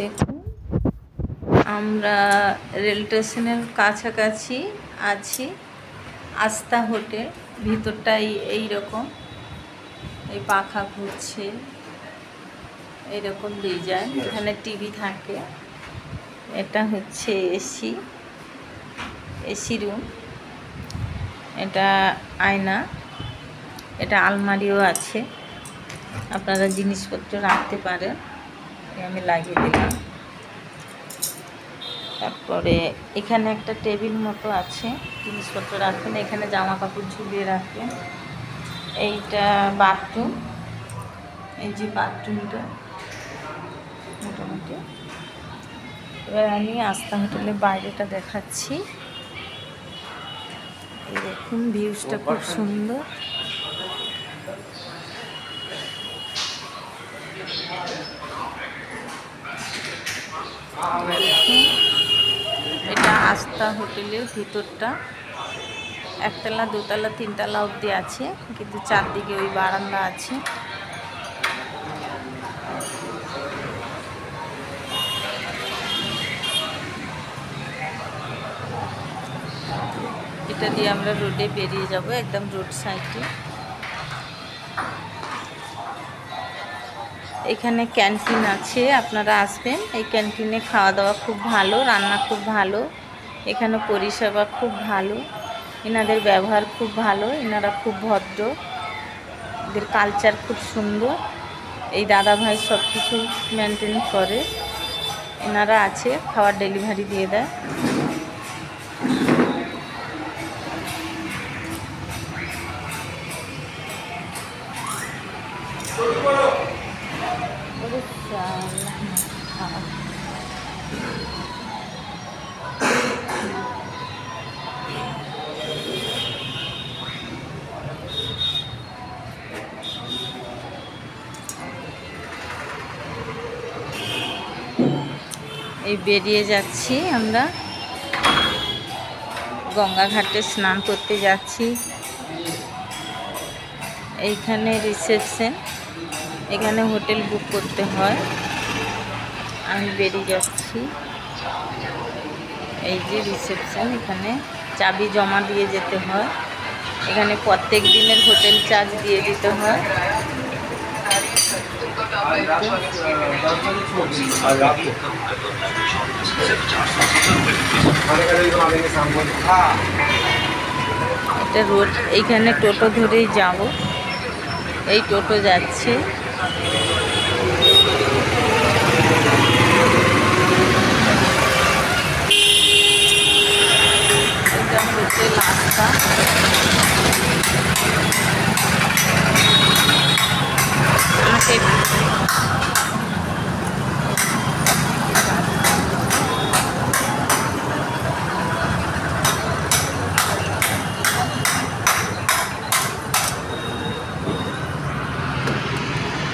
দেখুন আমরা রেল স্টেশনের কাছাকাছি আছি। আস্থা হোটেল, ভিতরটাই এইরকম, এই পাখা ঘুরছে, এইরকম ডিজাইন। এখানে টিভি থাকে। এটা হচ্ছে এসি রুম। এটা আয়না, এটা আলমারিও আছে, আপনারা জিনিসপত্র রাখতে পারেন। আমি লাগিয়ে দিলাম। তারপরে এখানে একটা টেবিল মতো আছে, জিনিসপত্র রাখবেন। এখানে জামা কাপড় ঝুলিয়ে রাখবেন। এইটা বাথরুম, এই যে বাথরুমটা মোটামুটি। এবার আমি আস্থা হোটেলের বাইরেটা দেখাচ্ছি। এই দেখুন, ভিউজটা খুব সুন্দর। এটা আস্থা হোটেলের ভিতরটা। একতলা, দোতলা, তিনতলা অবধি আছে, কিন্তু চারদিকে ওই বারান্দা আছে। এটা দিয়ে আমরা রোডে বেরিয়ে যাব, একদম রোড সাইডে। এখানে ক্যান্টিন আছে, আপনারা আসবেন। এই ক্যান্টিনে খাওয়া দাওয়া খুব ভালো, রান্না খুব ভালো, এখানে পরিষেবা খুব ভালো, এনাদের ব্যবহার খুব ভালো, এনারা খুব ভদ্র, এদের কালচার খুব সুন্দর। এই দাদা ভাই সব কিছু মেনটেন করে। এনারা আছে, খাবার ডেলিভারি দিয়ে দেয়। এই বেরিয়ে যাচ্ছি আমরা, গঙ্গা ঘাটে স্নান করতে যাচ্ছি। এইখানে রিসেপশন, এখানে হোটেল বুক করতে হয়। আমি বেরিয়ে যাচ্ছি। এই যে রিসেপশন, এখানে চাবি জমা দিয়ে যেতে হয়। এখানে প্রত্যেক দিনের হোটেল চার্জ দিয়ে দিতে হয়। এটা রোড, এইখানে টোটো ধরেই যাব। এই টোটো যাচ্ছে। এটা হোটেল আস্থা। আমাকে